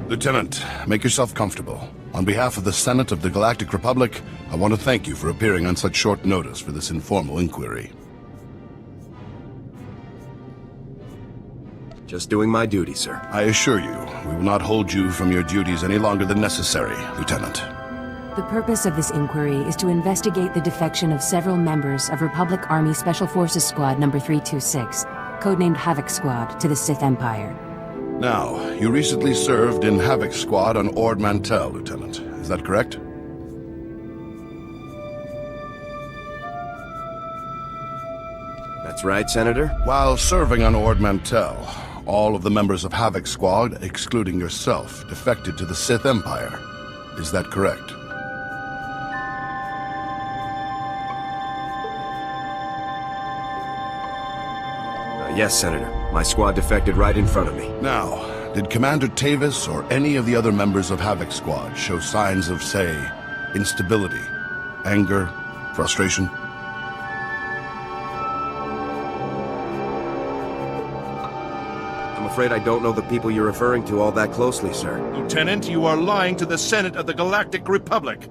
Lieutenant, make yourself comfortable. On behalf of the Senate of the Galactic Republic, I want to thank you for appearing on such short notice for this informal inquiry. Just doing my duty, sir. I assure you, we will not hold you from your duties any longer than necessary, Lieutenant. The purpose of this inquiry is to investigate the defection of several members of Republic Army Special Forces Squad number 326, codenamed Havoc Squad, to the Sith Empire. Now, you recently served in Havoc Squad on Ord Mantell, Lieutenant. Is that correct? That's right, Senator. While serving on Ord Mantell, all of the members of Havoc Squad, excluding yourself, defected to the Sith Empire. Is that correct? Yes, Senator. My squad defected right in front of me. Now, did Commander Tavis or any of the other members of Havoc Squad show signs of, say, instability, anger, frustration? I'm afraid I don't know the people you're referring to all that closely, sir. Lieutenant, you are lying to the Senate of the Galactic Republic.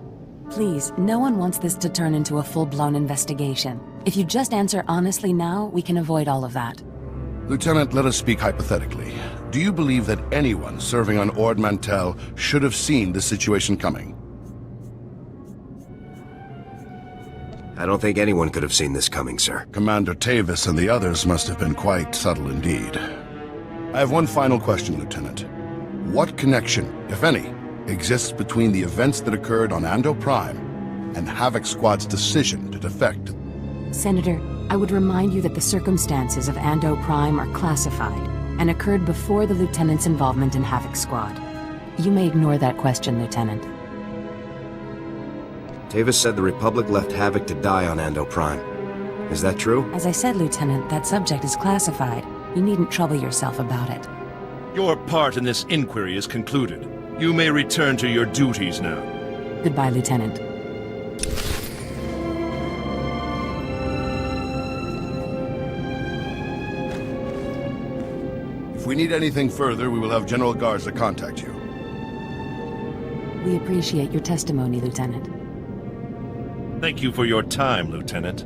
Please, no one wants this to turn into a full-blown investigation. If you just answer honestly now, we can avoid all of that. Lieutenant, let us speak hypothetically. Do you believe that anyone serving on Ord Mantell should have seen this situation coming? I don't think anyone could have seen this coming, sir. Commander Tavis and the others must have been quite subtle indeed. I have one final question, Lieutenant. What connection, if any, exists between the events that occurred on Ando Prime and Havoc Squad's decision to defect? Senator, I would remind you that the circumstances of Ando Prime are classified and occurred before the Lieutenant's involvement in Havoc Squad. You may ignore that question, Lieutenant. Tavis said the Republic left Havoc to die on Ando Prime. Is that true? As I said, Lieutenant, that subject is classified. You needn't trouble yourself about it. Your part in this inquiry is concluded. You may return to your duties now. Goodbye, Lieutenant. If we need anything further, we will have General Garza contact you. We appreciate your testimony, Lieutenant. Thank you for your time, Lieutenant.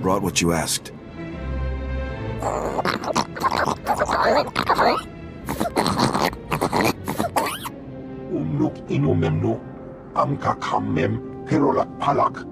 Brought what you asked. Unuk inumemnu, amka kamem, perolak palak.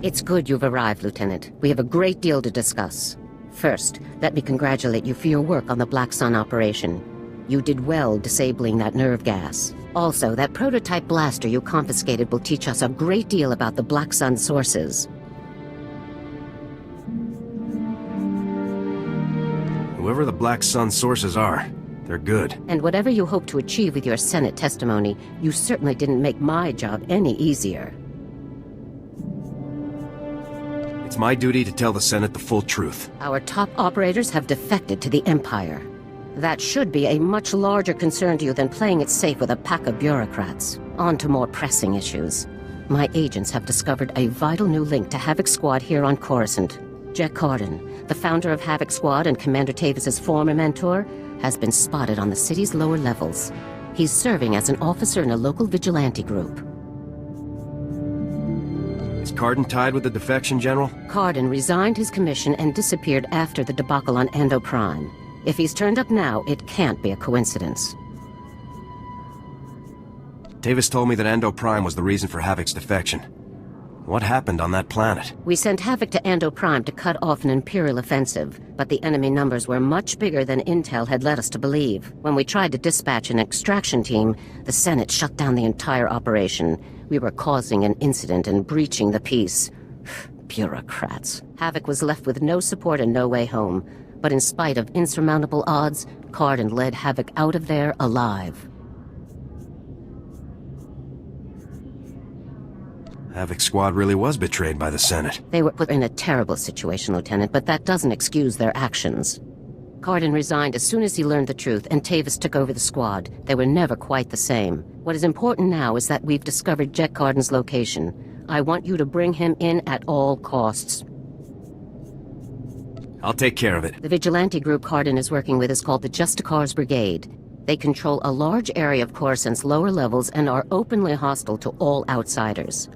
It's good you've arrived, Lieutenant. We have a great deal to discuss. First, let me congratulate you for your work on the Black Sun operation. You did well disabling that nerve gas. Also, that prototype blaster you confiscated will teach us a great deal about the Black Sun sources. Whoever the Black Sun sources are, they're good. And whatever you hope to achieve with your Senate testimony, you certainly didn't make my job any easier. It's my duty to tell the Senate the full truth. Our top operators have defected to the Empire. That should be a much larger concern to you than playing it safe with a pack of bureaucrats. On to more pressing issues. My agents have discovered a vital new link to Havoc Squad here on Coruscant. Jek Cardin, the founder of Havoc Squad and Commander Tavis's former mentor, has been spotted on the city's lower levels. He's serving as an officer in a local vigilante group. Is Cardin tied with the defection, General? Cardin resigned his commission and disappeared after the debacle on Ando Prime. If he's turned up now, it can't be a coincidence. Tavis told me that Ando Prime was the reason for Havoc's defection. What happened on that planet? We sent Havoc to Ando Prime to cut off an Imperial offensive, but the enemy numbers were much bigger than Intel had led us to believe. When we tried to dispatch an extraction team, the Senate shut down the entire operation. We were causing an incident and breaching the peace. Bureaucrats. Havoc was left with no support and no way home. But in spite of insurmountable odds, Cardin led Havoc out of there alive. Havoc Squad really was betrayed by the Senate. They were put in a terrible situation, Lieutenant, but that doesn't excuse their actions. Cardin resigned as soon as he learned the truth, and Tavis took over the squad. They were never quite the same. What is important now is that we've discovered Jek Cardin's location. I want you to bring him in at all costs. I'll take care of it. The vigilante group Cardin is working with is called the Justicars Brigade. They control a large area of Coruscant's lower levels and are openly hostile to all outsiders.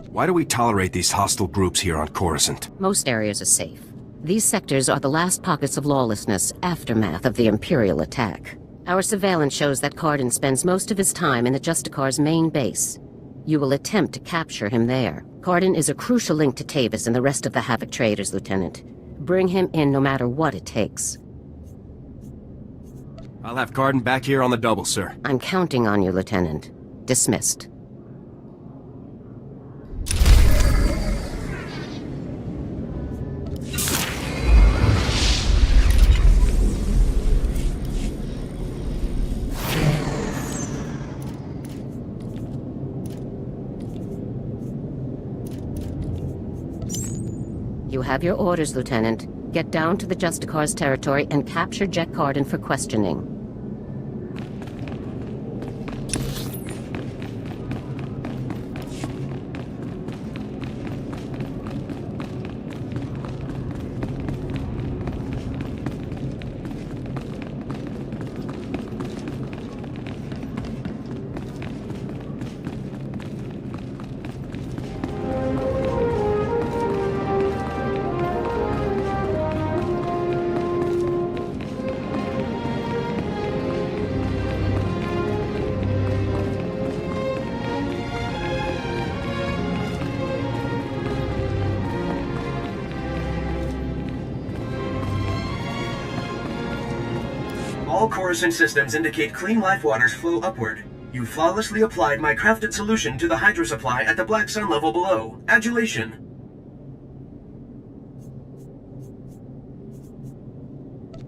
Why do we tolerate these hostile groups here on Coruscant? Most areas are safe. These sectors are the last pockets of lawlessness, aftermath of the Imperial attack. Our surveillance shows that Cardin spends most of his time in the Justicars' main base. You will attempt to capture him there. Cardin is a crucial link to Tavis and the rest of the Havoc traders, Lieutenant. Bring him in no matter what it takes. I'll have Cardin back here on the double, sir. I'm counting on you, Lieutenant. Dismissed. You have your orders, Lieutenant. Get down to the Justicars' territory and capture Jek Cardin for questioning. All Coruscant systems indicate clean life waters flow upward. You flawlessly applied my crafted solution to the hydro supply at the Black Sun level below. Adulation.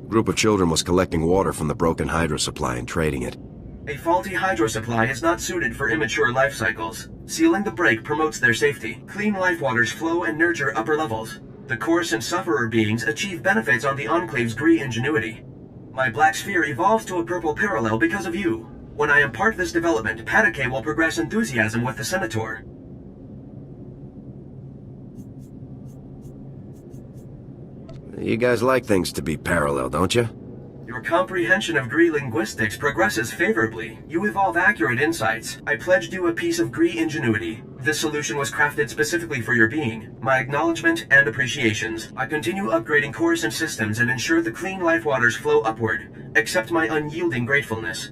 Group of children was collecting water from the broken hydro supply and trading it. A faulty hydro supply is not suited for immature life cycles. Sealing the break promotes their safety. Clean life waters flow and nurture upper levels. The Coruscant sufferer beings achieve benefits on the Enclave's Gree ingenuity. My black sphere evolves to a purple parallel because of you. When I impart this development, Patake will progress enthusiasm with the Senator. You guys like things to be parallel, don't you? Your comprehension of Gree linguistics progresses favorably. You evolve accurate insights. I pledged you a piece of Gree ingenuity. This solution was crafted specifically for your being. My acknowledgement and appreciations. I continue upgrading Coruscant systems and ensure the clean life waters flow upward. Accept my unyielding gratefulness.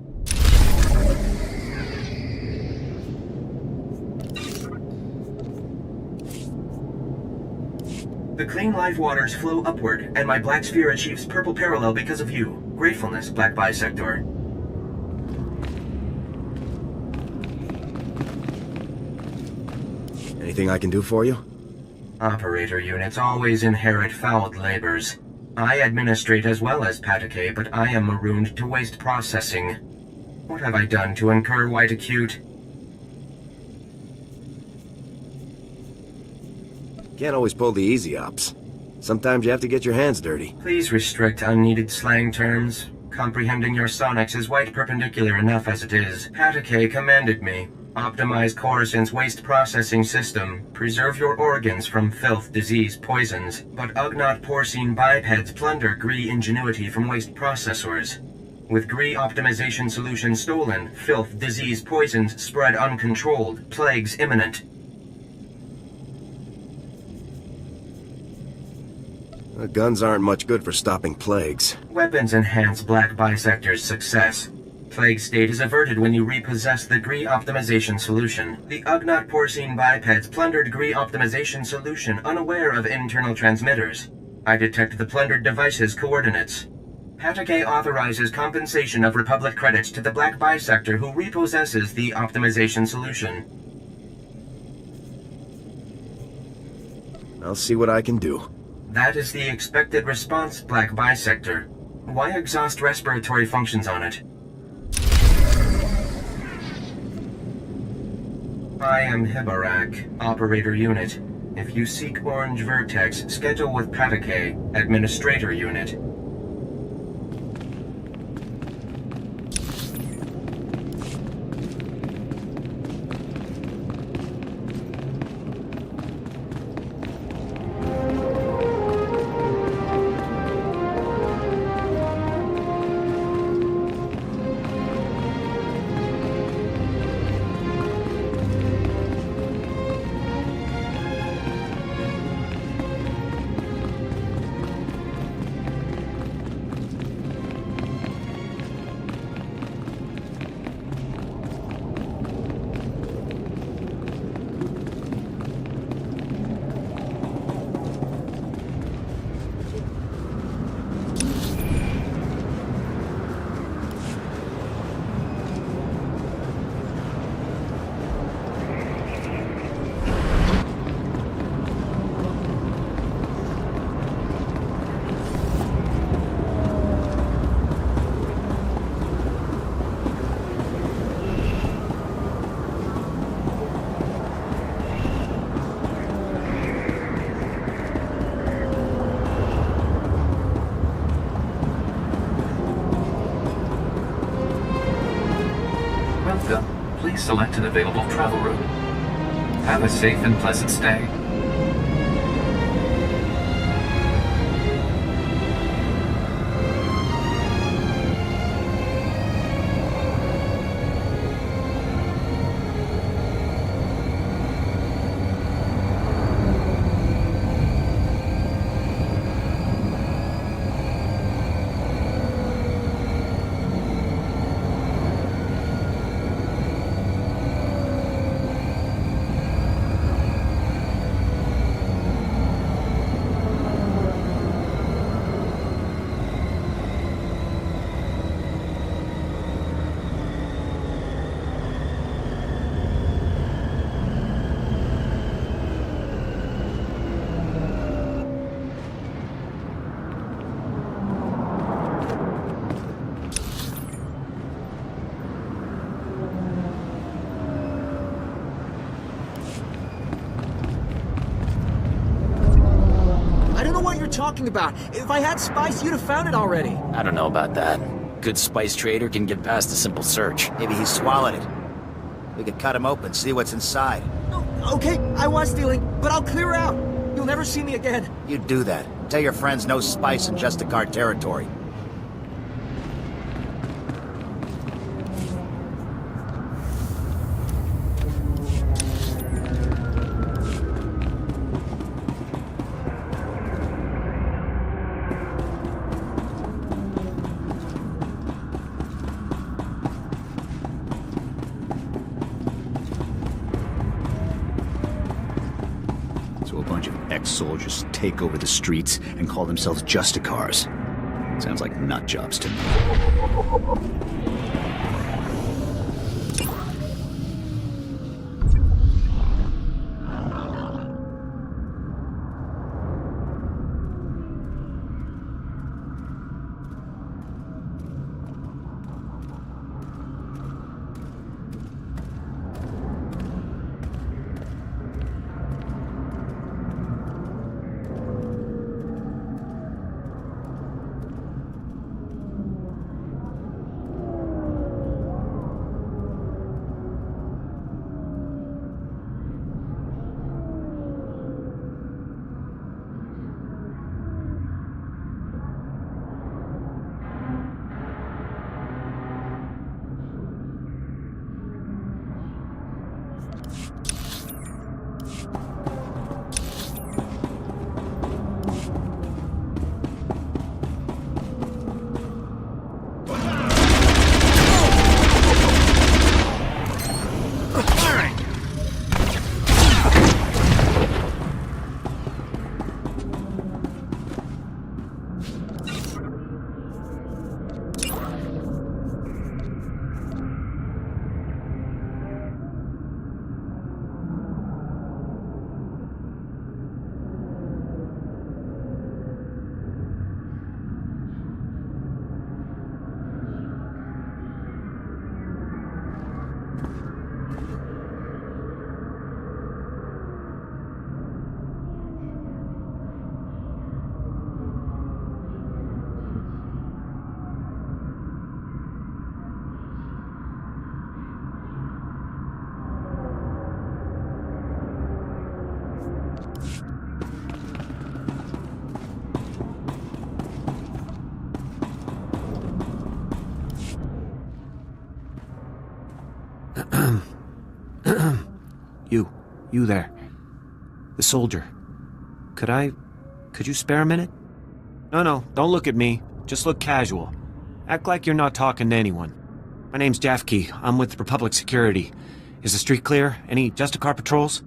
The clean life waters flow upward, and my black sphere achieves purple parallel because of you. Gratefulness, Black Bisector. Anything I can do for you? Operator units always inherit fouled labors. I administrate as well as Patake, but I am marooned to waste processing. What have I done to incur white acute? Can't always pull the easy ops. Sometimes you have to get your hands dirty. Please restrict unneeded slang terms. Comprehending your sonics is white perpendicular enough as it is. Patake commanded me. Optimize Coruscant's waste processing system. Preserve your organs from filth, disease, poisons. But Ugnaught porcine bipeds plunder Gree ingenuity from waste processors. With Gree optimization solution stolen, filth, disease, poisons spread uncontrolled, plagues imminent. Guns aren't much good for stopping plagues. Weapons enhance Black Bisector's success. Plague state is averted when you repossess the Gree optimization solution. The Ugnaught porcine bipeds plundered Gree optimization solution unaware of internal transmitters. I detect the plundered device's coordinates. Patake authorizes compensation of Republic credits to the Black Bisector who repossesses the optimization solution. I'll see what I can do. That is the expected response, Black Bisector. Why exhaust respiratory functions on it? I am Hibarak, Operator Unit. If you seek Orange Vertex, schedule with Patake, Administrator Unit. Please select an available travel route. Have a safe and pleasant stay. Talking about. If I had spice, you'd have found it already. I don't know about that. Good spice trader can get past a simple search. Maybe he swallowed it. We could cut him open, see what's inside. Oh, okay, I was stealing, but I'll clear out. You'll never see me again. You do that. Tell your friends no spice in Justicar territory. Soldiers take over the streets and call themselves Justicars. Sounds like nut jobs to me. You there. The soldier. Could you spare a minute? No, don't look at me. Just look casual. Act like you're not talking to anyone. My name's Jafke. I'm with Republic Security. Is the street clear? Any Justicar patrols?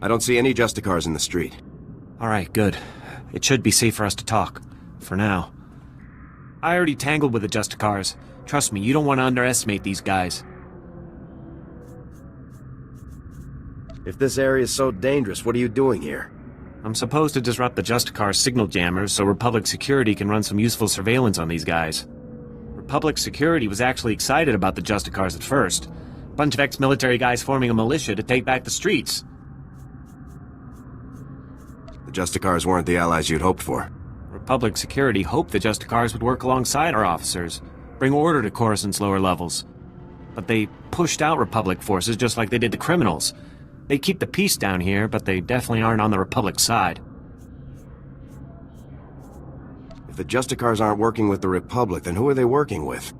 I don't see any Justicars in the street. Alright, good. It should be safe for us to talk. For now. I already tangled with the Justicars. Trust me, you don't want to underestimate these guys. If this area is so dangerous, what are you doing here? I'm supposed to disrupt the Justicar signal jammers so Republic Security can run some useful surveillance on these guys. Republic Security was actually excited about the Justicars at first. A bunch of ex-military guys forming a militia to take back the streets. The Justicars weren't the allies you'd hoped for. Republic Security hoped the Justicars would work alongside our officers, bring order to Coruscant's lower levels. But they pushed out Republic forces just like they did the criminals. They keep the peace down here, but they definitely aren't on the Republic side. If the Justicars aren't working with the Republic, then who are they working with?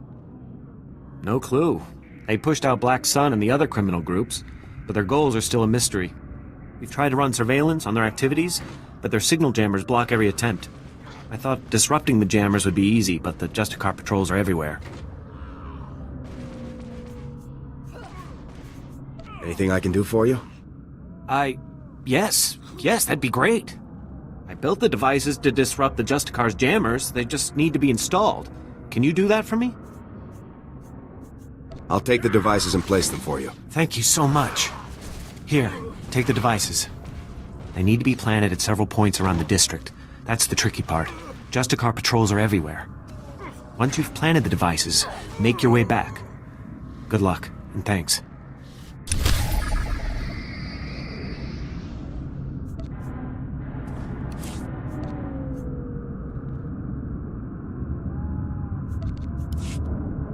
No clue. They pushed out Black Sun and the other criminal groups, but their goals are still a mystery. We've tried to run surveillance on their activities, but their signal jammers block every attempt. I thought disrupting the jammers would be easy, but the Justicar patrols are everywhere. Anything I can do for you? Yes, that'd be great. I built the devices to disrupt the Justicar's jammers. They just need to be installed. Can you do that for me? I'll take the devices and place them for you. Thank you so much. Here, take the devices. They need to be planted at several points around the district. That's the tricky part. Justicar patrols are everywhere. Once you've planted the devices, make your way back. Good luck, and thanks.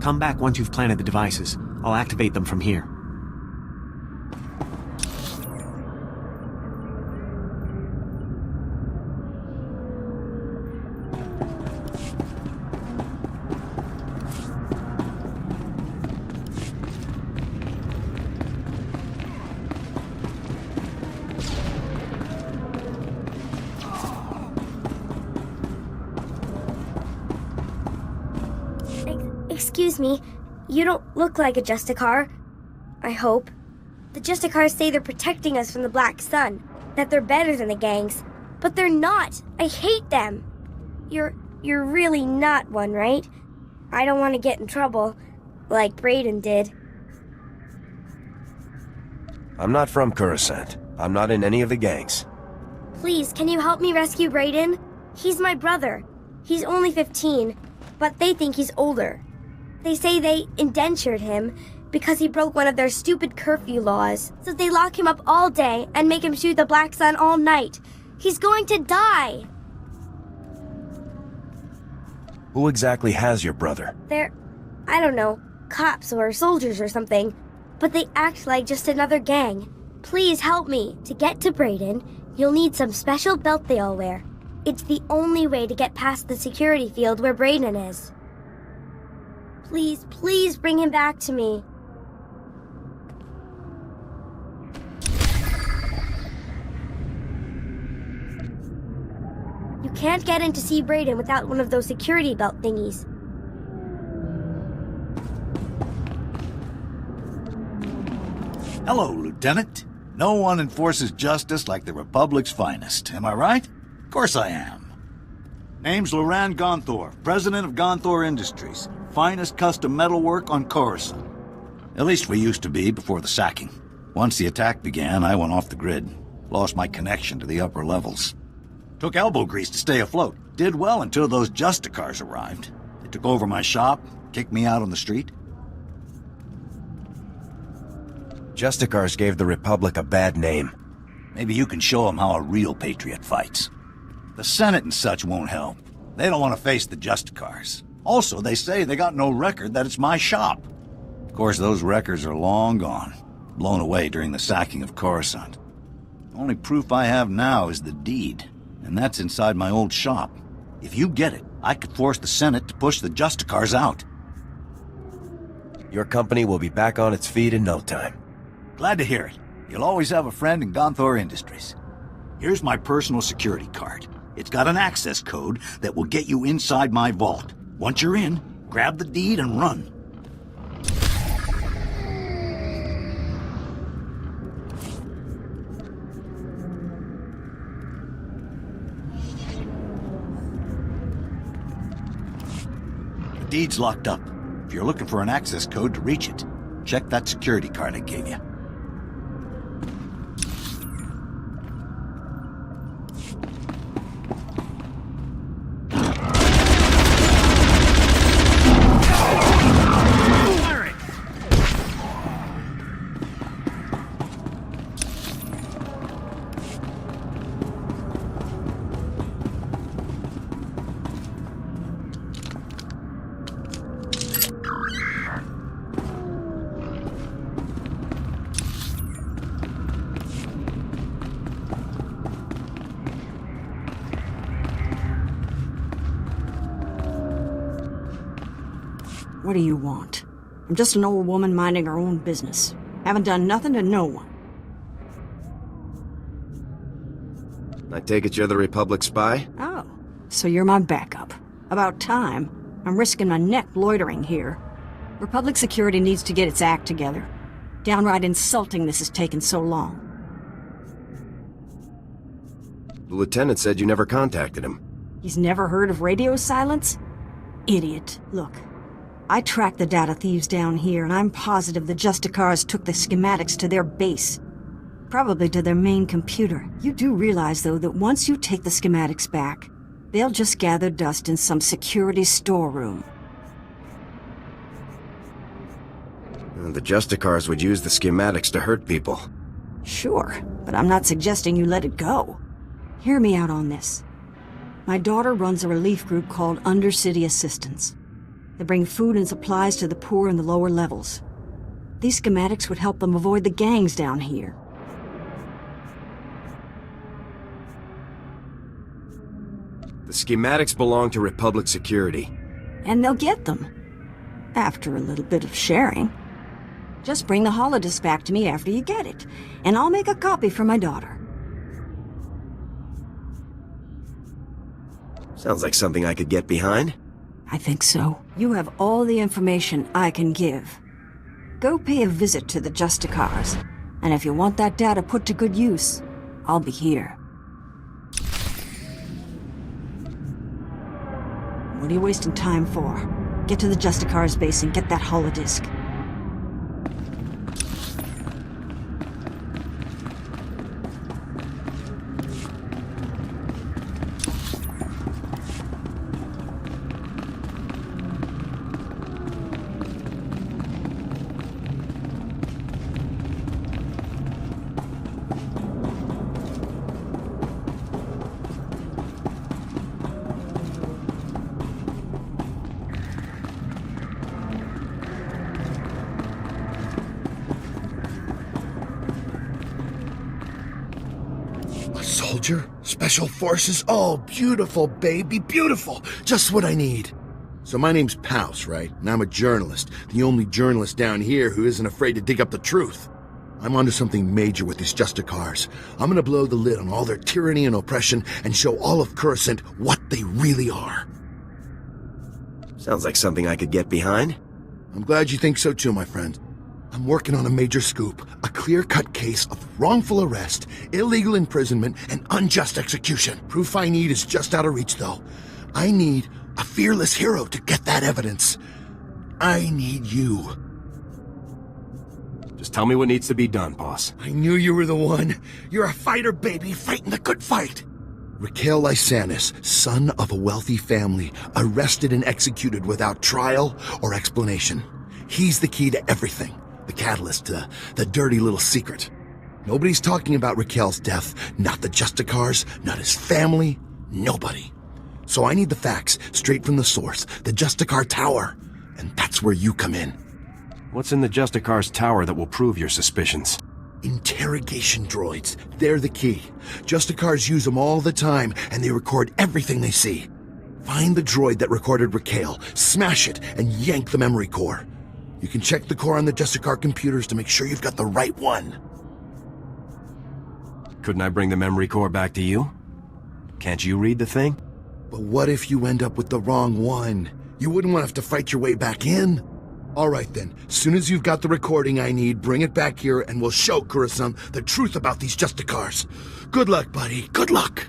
Come back once you've planted the devices. I'll activate them from here. Excuse me, you don't look like a Justicar. I hope. The Justicars say they're protecting us from the Black Sun, that they're better than the gangs, but they're not. I hate them. You're really not one, right? I don't want to get in trouble, like Brayden did. I'm not from Coruscant. I'm not in any of the gangs. Please, can you help me rescue Brayden? He's my brother. He's only 15, but they think he's older. They say they indentured him because he broke one of their stupid curfew laws. So they lock him up all day and make him shoot the Black Sun all night. He's going to die. Who exactly has your brother? They're, I don't know, cops or soldiers or something. But they act like just another gang. Please help me. To get to Brayden, you'll need some special belt they all wear. It's the only way to get past the security field where Brayden is. Please bring him back to me. can't get in to see Brayden without one of those security belt thingies. Hello, Lieutenant. No one enforces justice like the Republic's finest. Am I right? Of course I am. Name's Loran Gonthor, president of Gonthor Industries. Finest custom metalwork on Coruscant. At least we used to be before the sacking. Once the attack began, I went off the grid. Lost my connection to the upper levels. Took elbow grease to stay afloat. Did well until those Justicars arrived. They took over my shop, kicked me out on the street. Justicars gave the Republic a bad name. Maybe you can show them how a real patriot fights. The Senate and such won't help. They don't want to face the Justicars. Also, they say they got no record that it's my shop. Of course, those records are long gone. Blown away during the sacking of Coruscant. The only proof I have now is the deed, and that's inside my old shop. If you get it, I could force the Senate to push the Justicars out. Your company will be back on its feet in no time. Glad to hear it. You'll always have a friend in Gonthor Industries. Here's my personal security card. It's got an access code that will get you inside my vault. Once you're in, grab the deed and run. The deed's locked up. If you're looking for an access code to reach it, check that security card I gave you. What do you want? I'm just an old woman minding her own business. Haven't done nothing to no one. I take it you're the Republic spy? Oh, so you're my backup. About time. I'm risking my neck loitering here. Republic security needs to get its act together. Downright insulting this has taken so long. The lieutenant said you never contacted him. He's never heard of radio silence? Idiot. Look, I tracked the data thieves down here, and I'm positive the Justicars took the schematics to their base. Probably to their main computer. You do realize, though, that once you take the schematics back, they'll just gather dust in some security storeroom. The Justicars would use the schematics to hurt people. Sure, but I'm not suggesting you let it go. Hear me out on this. My daughter runs a relief group called Undercity Assistance. They bring food and supplies to the poor in the lower levels. These schematics would help them avoid the gangs down here. The schematics belong to Republic security. And they'll get them. After a little bit of sharing. Just bring the holodisk back to me after you get it, and I'll make a copy for my daughter. Sounds like something I could get behind. I think so. You have all the information I can give. Go pay a visit to the Justicars, and if you want that data put to good use, I'll be here. What are you wasting time for? Get to the Justicars base and get that holodisk. Soldier? Special Forces? Oh, beautiful, baby, beautiful. Just what I need. So my name's Paus, right? And I'm a journalist. The only journalist down here who isn't afraid to dig up the truth. I'm onto something major with these Justicars. I'm gonna blow the lid on all their tyranny and oppression and show all of Coruscant what they really are. Sounds like something I could get behind. I'm glad you think so too, my friend. I'm working on a major scoop, a clear-cut case of wrongful arrest, illegal imprisonment, and unjust execution. Proof I need is just out of reach, though. I need a fearless hero to get that evidence. I need you. Just tell me what needs to be done, boss. I knew you were the one. You're a fighter, baby, fighting the good fight. Raquel Lysanis, son of a wealthy family, arrested and executed without trial or explanation. He's the key to everything. The catalyst to the dirty little secret. Nobody's talking about Raquel's death. Not the Justicars, not his family, nobody. So I need the facts, straight from the source, the Justicar Tower. And that's where you come in. What's in the Justicar's tower that will prove your suspicions? Interrogation droids. They're the key. Justicars use them all the time, and they record everything they see. Find the droid that recorded Raquel, smash it, and yank the memory core. You can check the core on the Justicar computers to make sure you've got the right one. Couldn't I bring the memory core back to you? Can't you read the thing? But what if you end up with the wrong one? You wouldn't want to have to fight your way back in. All right then, as soon as you've got the recording I need, bring it back here and we'll show Coruscant the truth about these Justicars. Good luck, buddy. Good luck.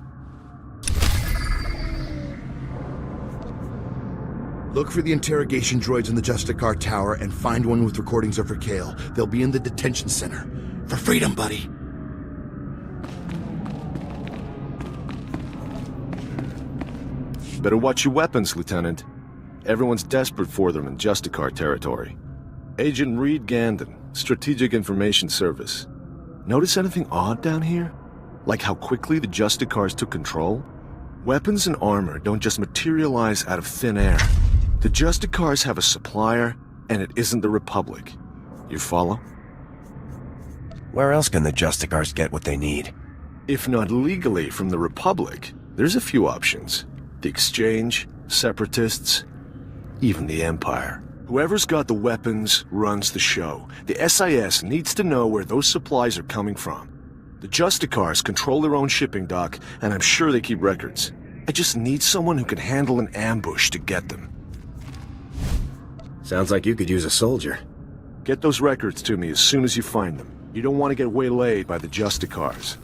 Look for the interrogation droids in the Justicar Tower and find one with recordings of Raquel. They'll be in the detention center. For freedom, buddy. Better watch your weapons, Lieutenant. Everyone's desperate for them in Justicar territory. Agent Reed Gandon, Strategic Information Service. Notice anything odd down here? Like how quickly the Justicars took control? Weapons and armor don't just materialize out of thin air. The Justicars have a supplier, and it isn't the Republic. You follow? Where else can the Justicars get what they need? If not legally from the Republic, there's a few options. The Exchange, Separatists, even the Empire. Whoever's got the weapons runs the show. The SIS needs to know where those supplies are coming from. The Justicars control their own shipping dock, and I'm sure they keep records. I just need someone who can handle an ambush to get them. Sounds like you could use a soldier. Get those records to me as soon as you find them. You don't want to get waylaid by the Justicars.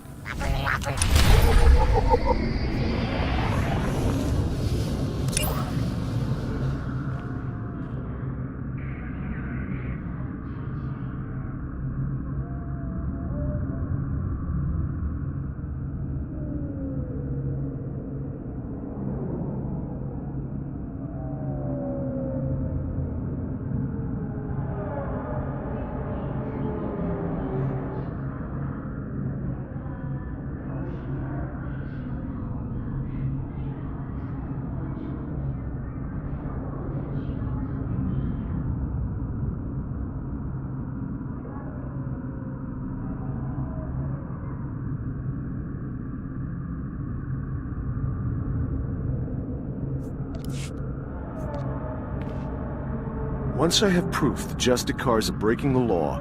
Once I have proof the Justicars are breaking the law,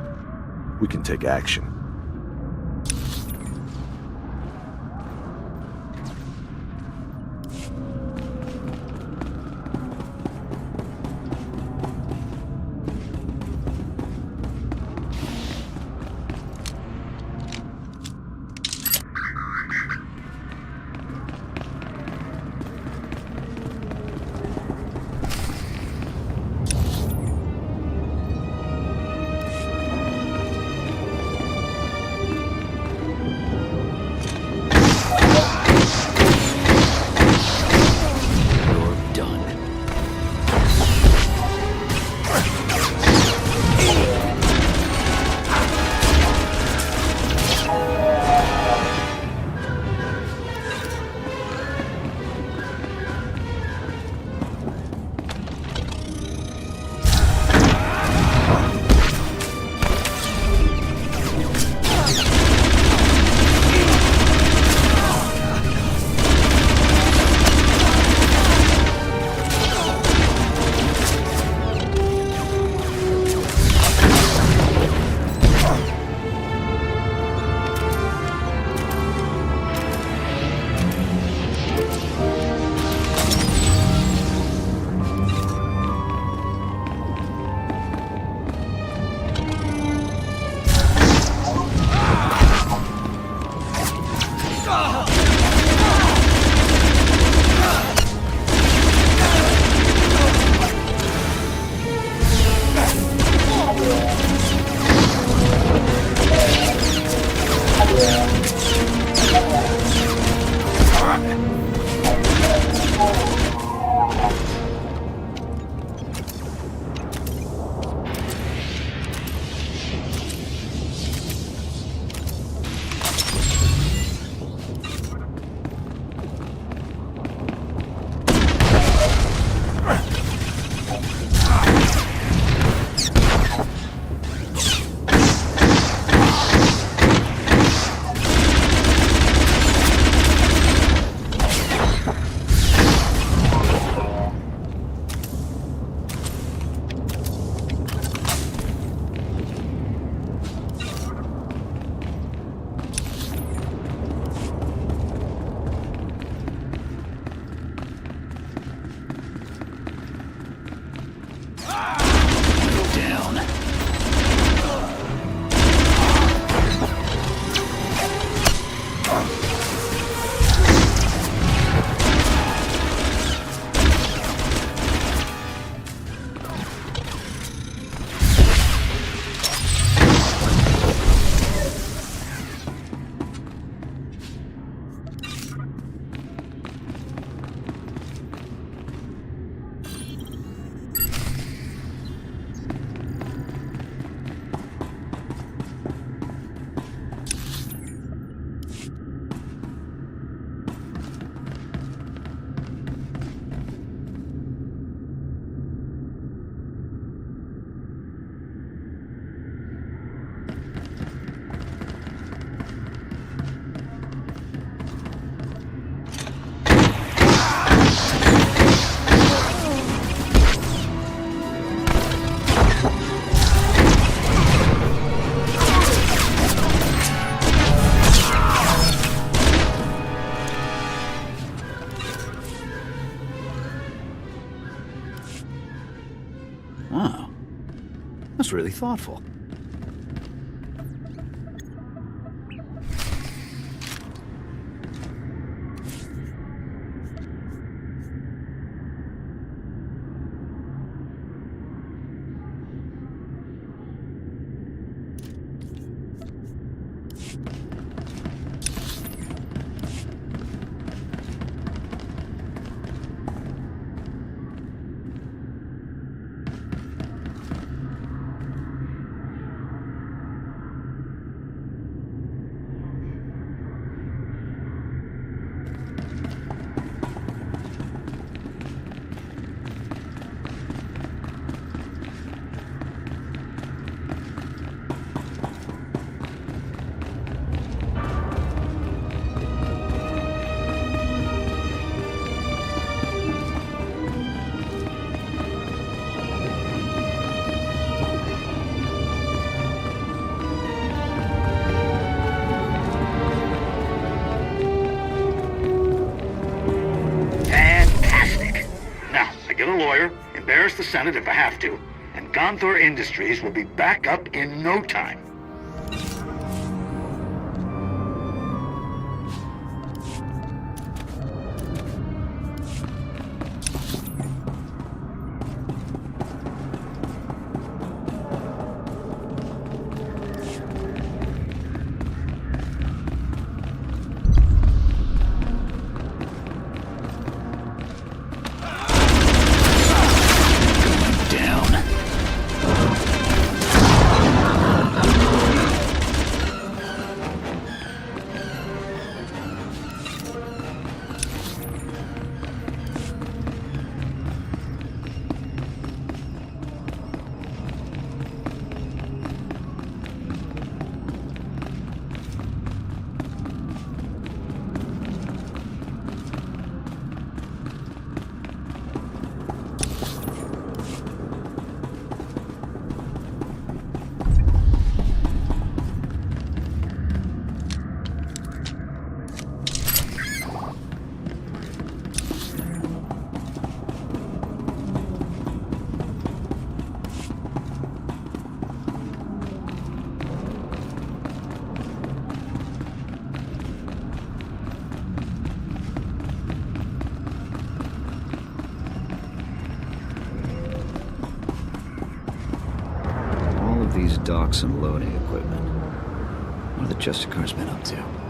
we can take action. That's really thoughtful. Embarrass the Senate if I have to, and Gonthor Industries will be back up in no time. These docks and loading equipment. What have the Justicars been up to?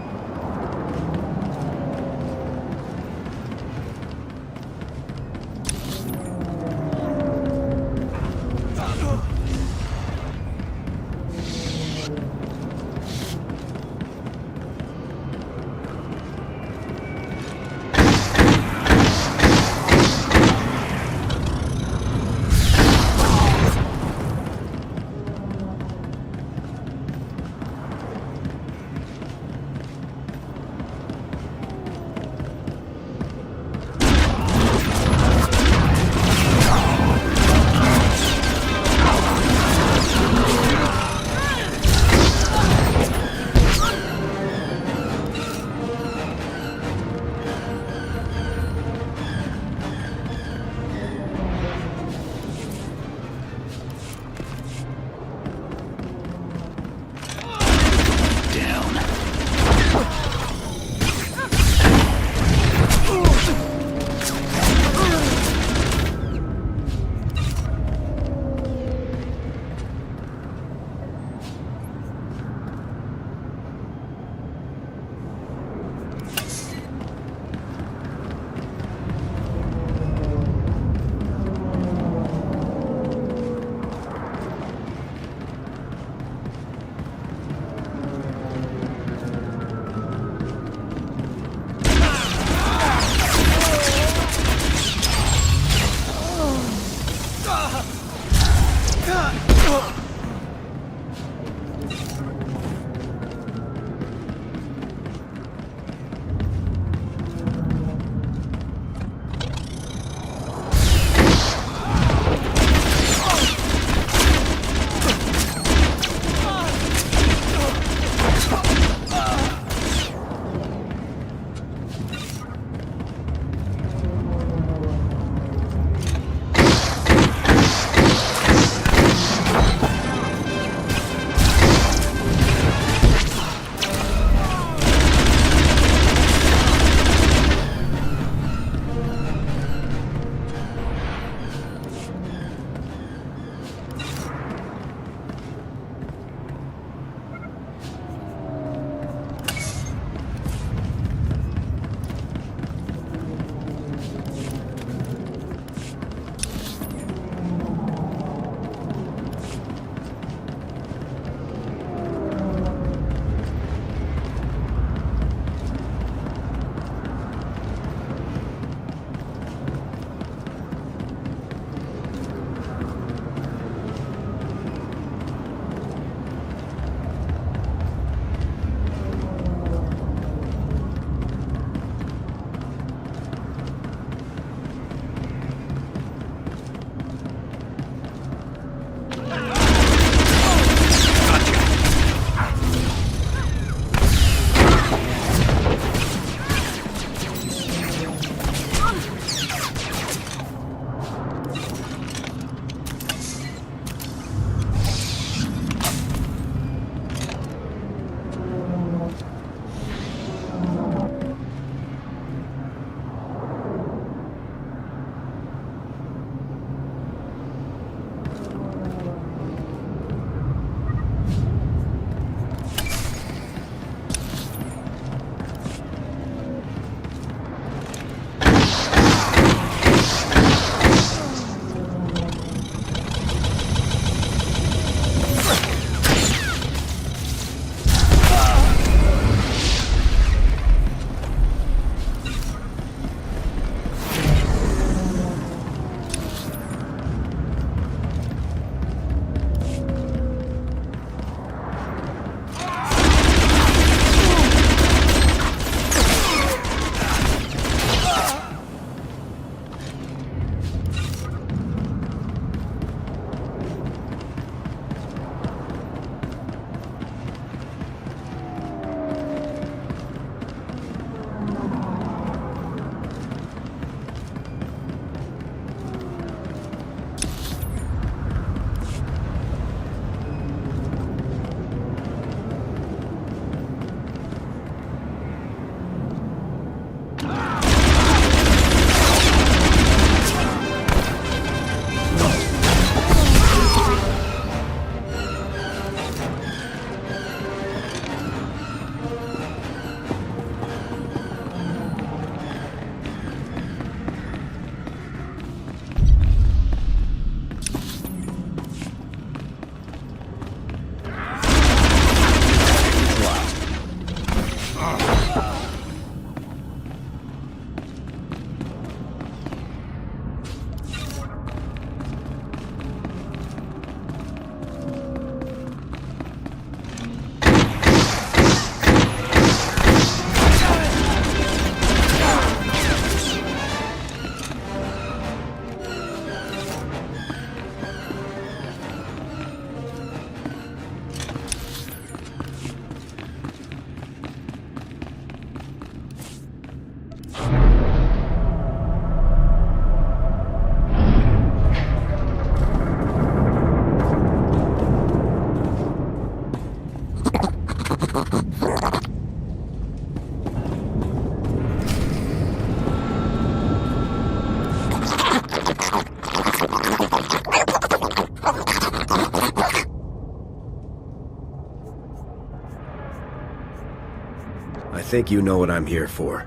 I think you know what I'm here for.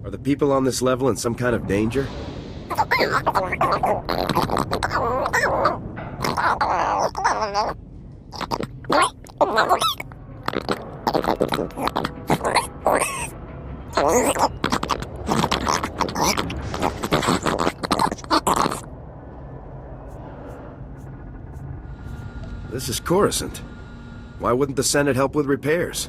Are the people on this level in some kind of danger? This is Coruscant. Why wouldn't the Senate help with repairs?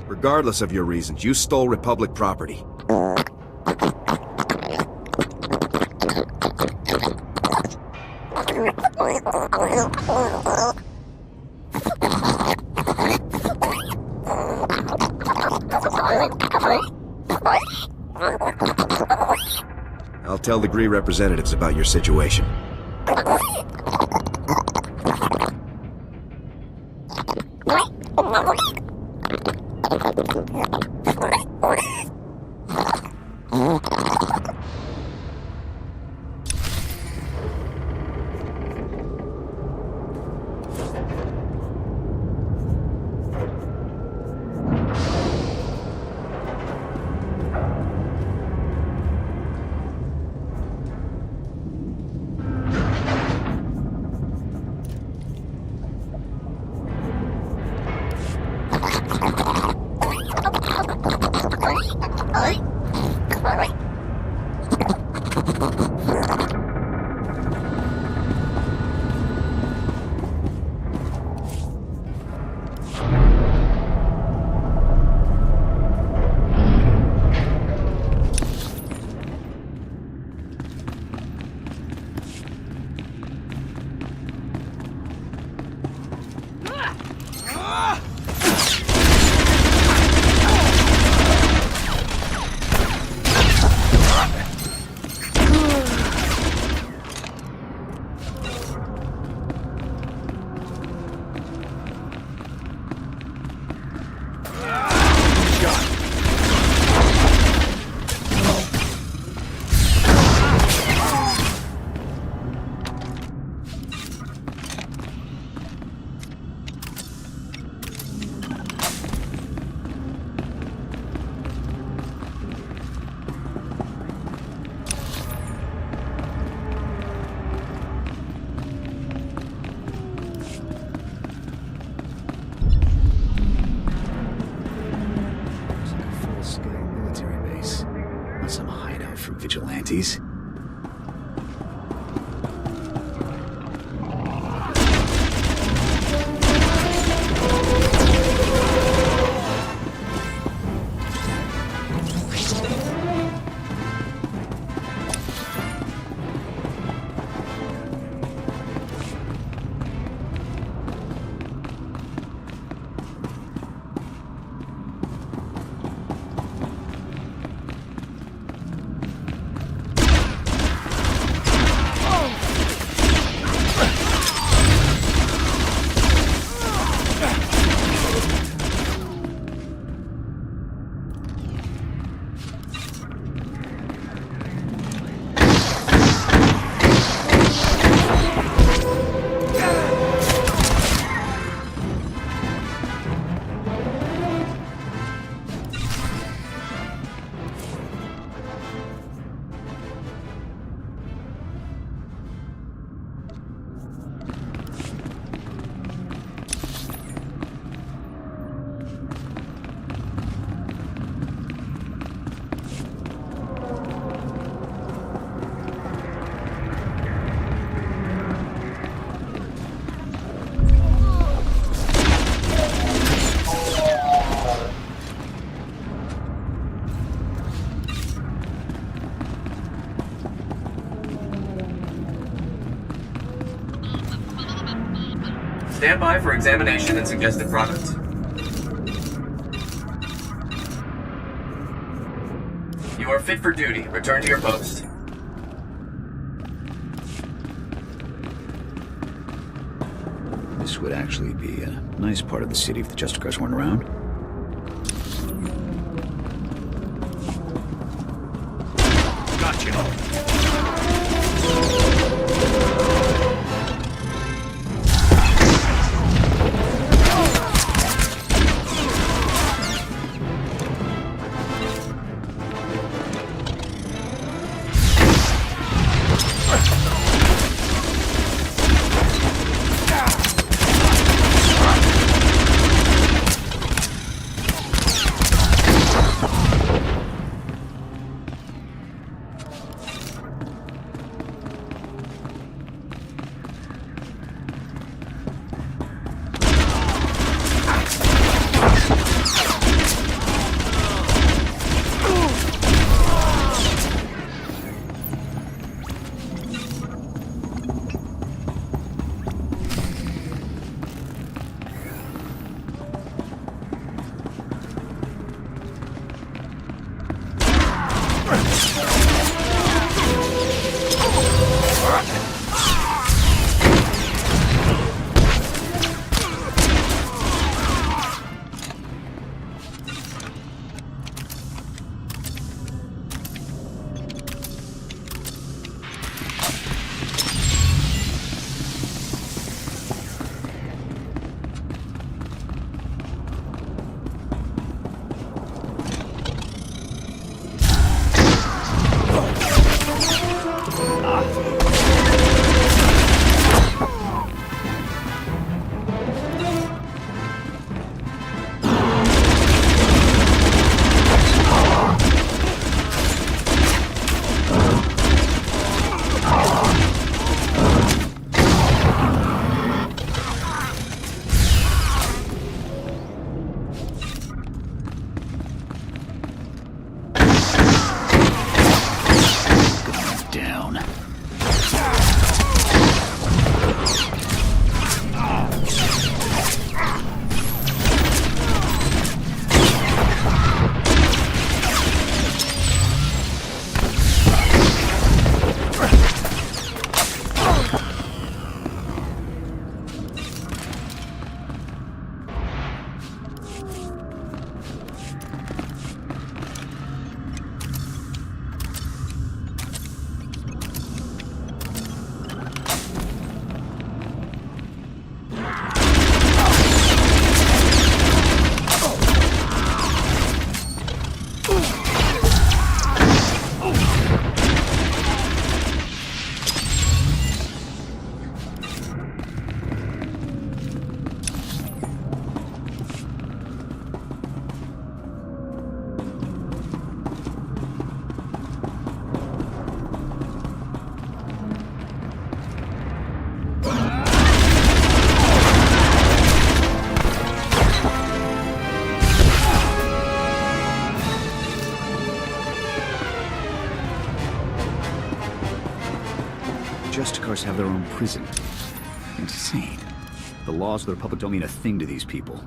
Regardless of your reasons, you stole Republic property. I'll tell the Gree representatives about your situation. Vigilantes. Stand by for examination and suggested products. You are fit for duty. Return to your post. This would actually be a nice part of the city if the Justicars weren't around. Gotcha. Justicars have their own prison. Insane. The laws of the Republic don't mean a thing to these people.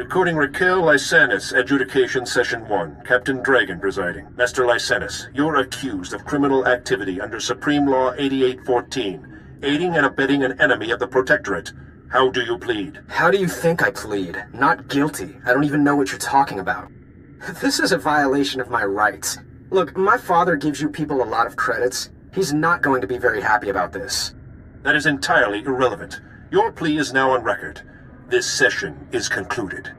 Recording Raquel Lysanis, Adjudication Session 1. Captain Dragon presiding. Master Lysanis, you're accused of criminal activity under Supreme Law 8814, aiding and abetting an enemy of the Protectorate. How do you plead? How do you think I plead? Not guilty. I don't even know what you're talking about. This is a violation of my rights. Look, my father gives you people a lot of credits. He's not going to be very happy about this. That is entirely irrelevant. Your plea is now on record. This session is concluded.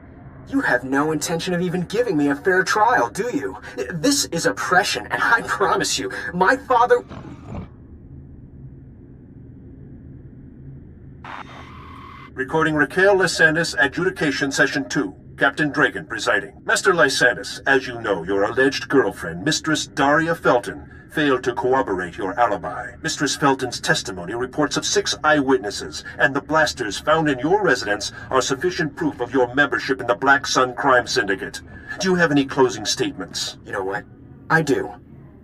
You have no intention of even giving me a fair trial, do you? This is oppression, and I promise you, my father... Recording Raquel Lysanis, Adjudication Session 2. Captain Dragon presiding. Master Lysanis, as you know, your alleged girlfriend, Mistress Daria Felton, failed to corroborate your alibi. Mistress Felton's testimony reports of 6 eyewitnesses, and the blasters found in your residence are sufficient proof of your membership in the Black Sun Crime Syndicate. Do you have any closing statements? You know what? I do.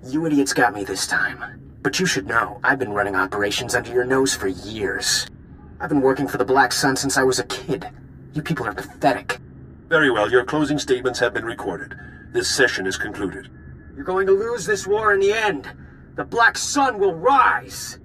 You idiots got me this time. But you should know, I've been running operations under your nose for years. I've been working for the Black Sun since I was a kid. You people are pathetic. Very well, your closing statements have been recorded. This session is concluded. You're going to lose this war in the end. The Black Sun will rise.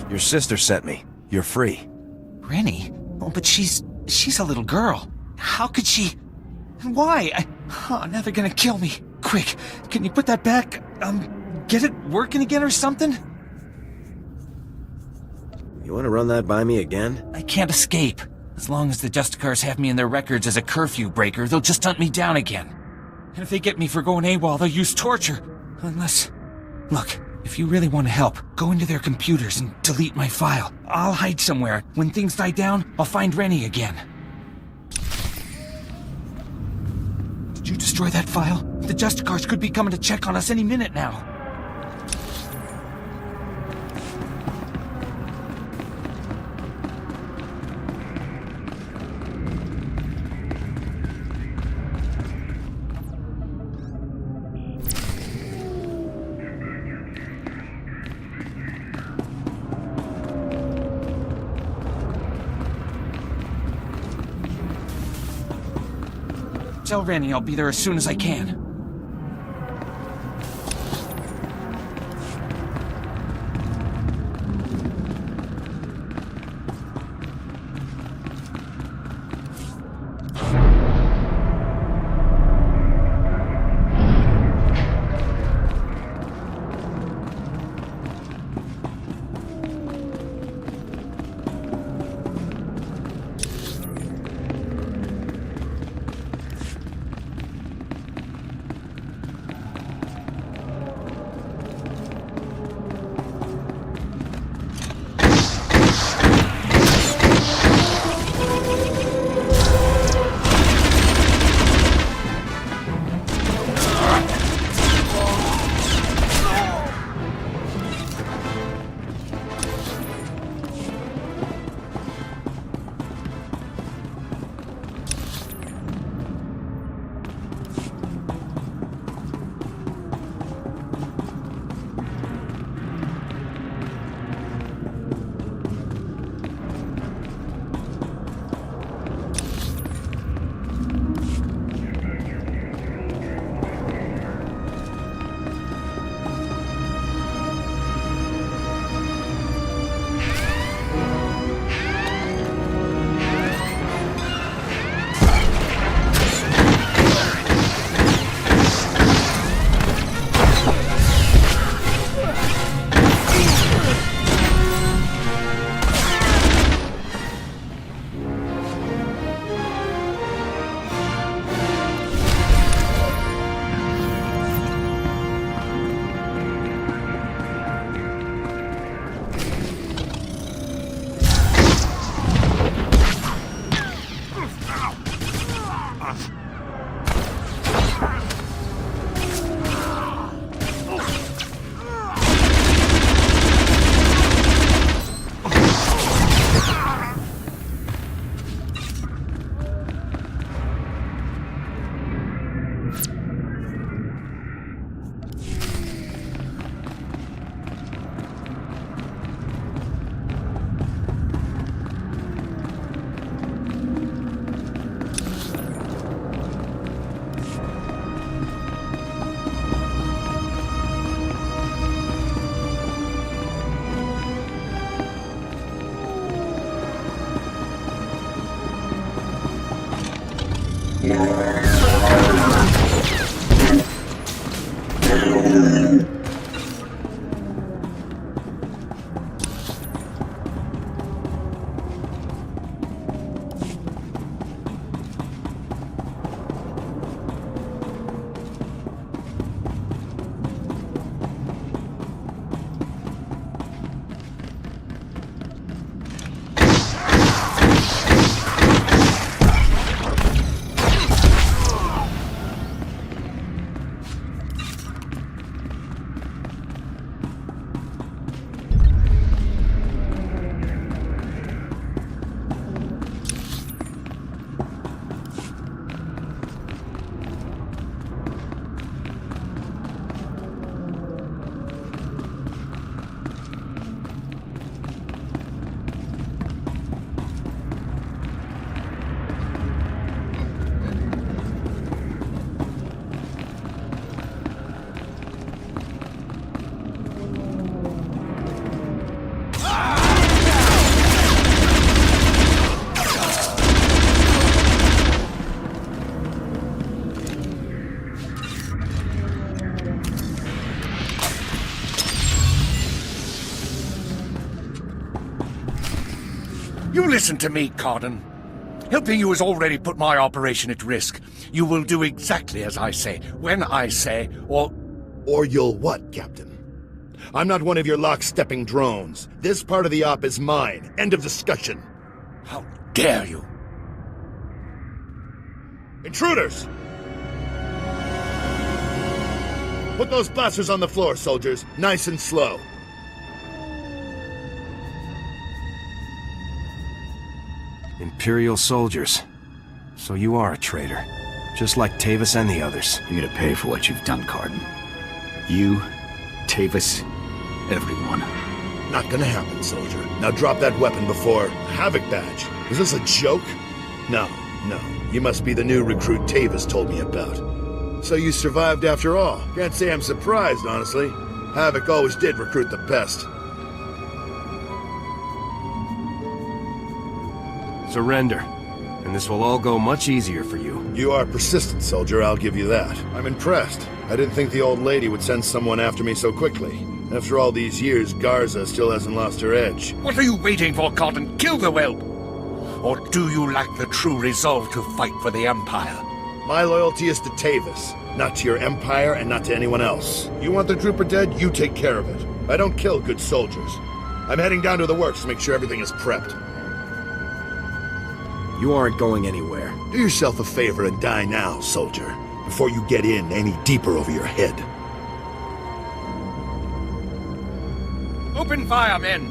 Your sister sent me. You're free. Rennie? Oh, but she's a little girl. How could she... And why? Now they're gonna kill me. Quick, can you put that back? Get it working again or something? You want to run that by me again? I can't escape. As long as the Justicars have me in their records as a curfew breaker, they'll just hunt me down again. And if they get me for going AWOL, they'll use torture. Unless... Look, if you really want to help, go into their computers and delete my file. I'll hide somewhere. When things die down, I'll find Rennie again. Did you destroy that file? The Justicars could be coming to check on us any minute now. Tell Rennie I'll be there as soon as I can. You listen to me, Cardin. Helping you has already put my operation at risk. You will do exactly as I say, when I say, or... Or you'll what, Captain? I'm not one of your lock-stepping drones. This part of the op is mine. End of discussion. How dare you? Intruders! Put those blasters on the floor, soldiers. Nice and slow. Imperial soldiers. So you are a traitor. Just like Tavis and the others. You're gonna pay for what you've done, Cardin. You, Tavis, everyone. Not gonna happen, soldier. Now drop that weapon before... Havoc badge. Is this a joke? No. You must be the new recruit Tavis told me about. So you survived after all. Can't say I'm surprised, honestly. Havoc always did recruit the best. Surrender, and this will all go much easier for you. You are persistent, soldier, I'll give you that. I'm impressed. I didn't think the old lady would send someone after me so quickly. After all these years, Garza still hasn't lost her edge. What are you waiting for, Cardin? Kill the whelp! Or do you lack the true resolve to fight for the Empire? My loyalty is to Tavis, not to your Empire and not to anyone else. You want the trooper dead, you take care of it. I don't kill good soldiers. I'm heading down to the works to make sure everything is prepped. You aren't going anywhere. Do yourself a favor and die now, soldier, before you get in any deeper over your head. Open fire, men!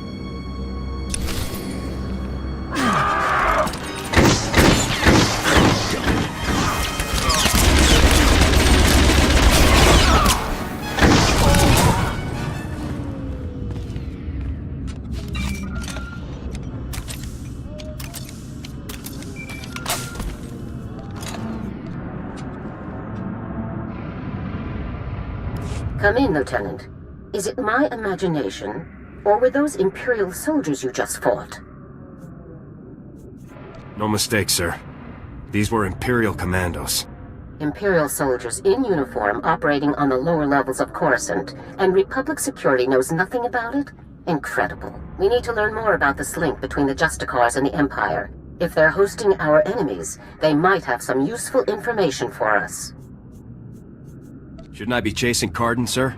Come in, Lieutenant. Is it my imagination, or were those Imperial soldiers you just fought? No mistake, sir. These were Imperial commandos. Imperial soldiers in uniform operating on the lower levels of Coruscant, and Republic security knows nothing about it? Incredible. We need to learn more about this link between the Justicars and the Empire. If they're hosting our enemies, they might have some useful information for us. Shouldn't I be chasing Cardin, sir?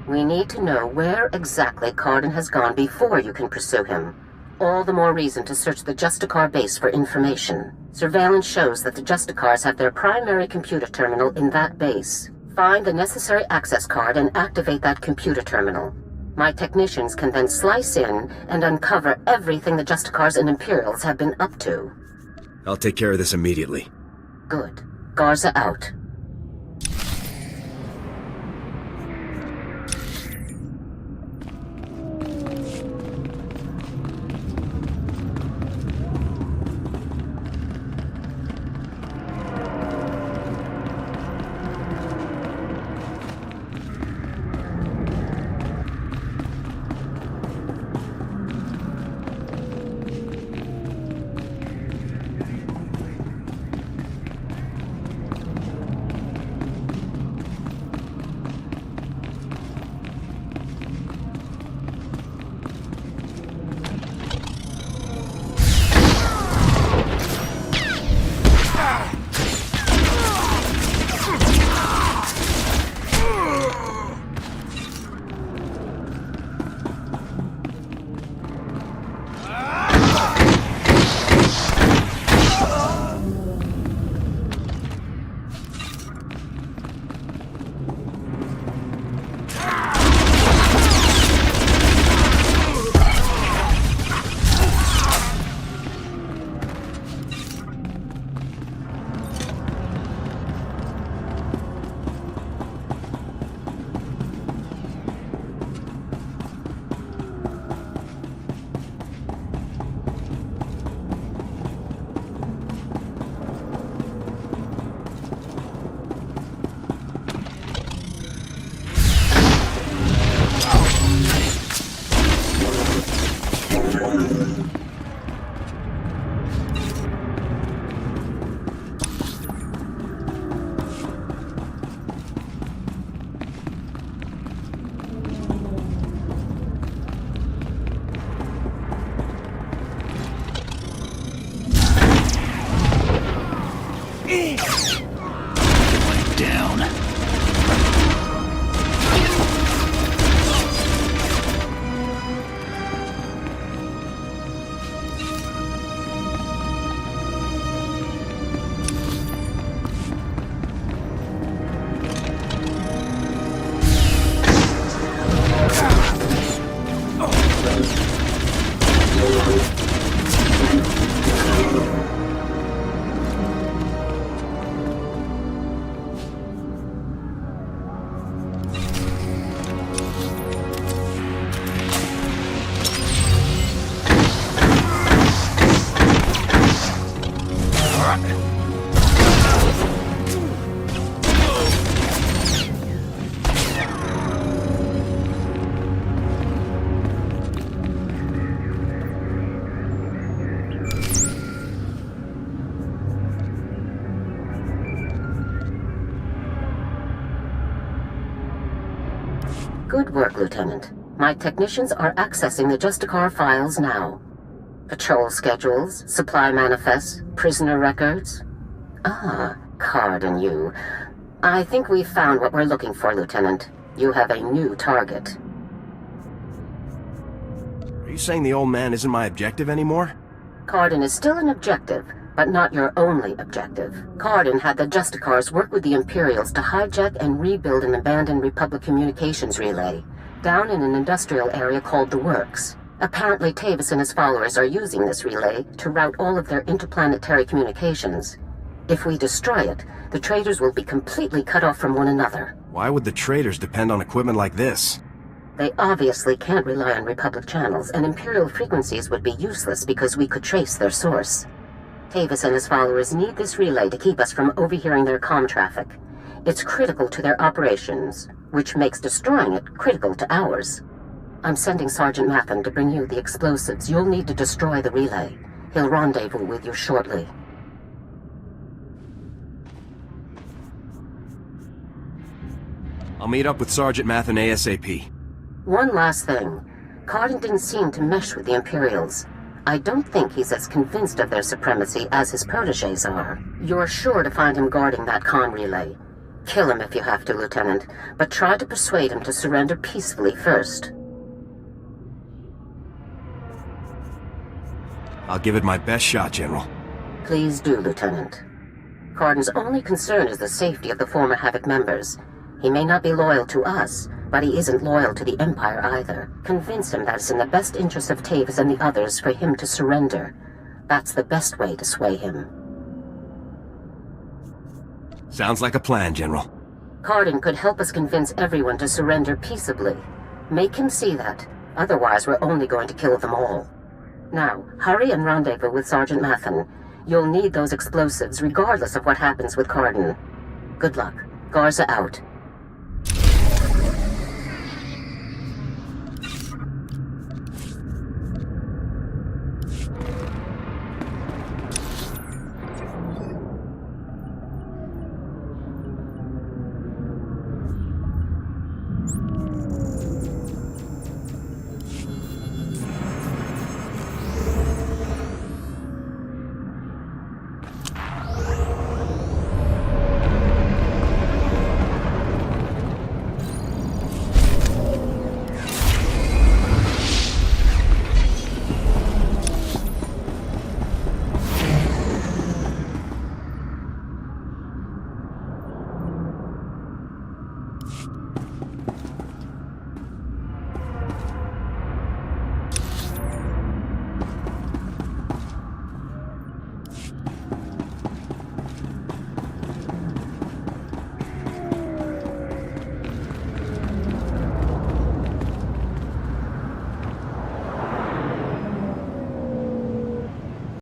We need to know where exactly Cardin has gone before you can pursue him. All the more reason to search the Justicar base for information. Surveillance shows that the Justicars have their primary computer terminal in that base. Find the necessary access card and activate that computer terminal. My technicians can then slice in and uncover everything the Justicars and Imperials have been up to. I'll take care of this immediately. Good. Garza out. Good work, Lieutenant. My technicians are accessing the Justicar files now. Patrol schedules, supply manifests, prisoner records. Ah, Card and you. I think we've found what we're looking for, Lieutenant. You have a new target. Are you saying the old man isn't my objective anymore? Cardin is still an objective, but not your only objective. Cardin had the Justicars work with the Imperials to hijack and rebuild an abandoned Republic communications relay down in an industrial area called the Works. Apparently Tavis and his followers are using this relay to route all of their interplanetary communications. If we destroy it, the traitors will be completely cut off from one another. Why would the traitors depend on equipment like this? They obviously can't rely on Republic channels, and Imperial frequencies would be useless because we could trace their source. Tavis and his followers need this relay to keep us from overhearing their comm traffic. It's critical to their operations, which makes destroying it critical to ours. I'm sending Sergeant Mathen to bring you the explosives you'll need to destroy the relay. He'll rendezvous with you shortly. I'll meet up with Sergeant Mathen ASAP. One last thing. Cardin didn't seem to mesh with the Imperials. I don't think he's as convinced of their supremacy as his protégés are. You're sure to find him guarding that comm relay. Kill him if you have to, Lieutenant, but try to persuade him to surrender peacefully first. I'll give it my best shot, General. Please do, Lieutenant. Cardin's only concern is the safety of the former Havoc members. He may not be loyal to us, but he isn't loyal to the Empire either. Convince him that it's in the best interest of Tavis and the others for him to surrender. That's the best way to sway him. Sounds like a plan, General. Cardin could help us convince everyone to surrender peaceably. Make him see that. Otherwise, we're only going to kill them all. Now, hurry and rendezvous with Sergeant Mathen. You'll need those explosives regardless of what happens with Cardin. Good luck. Garza out.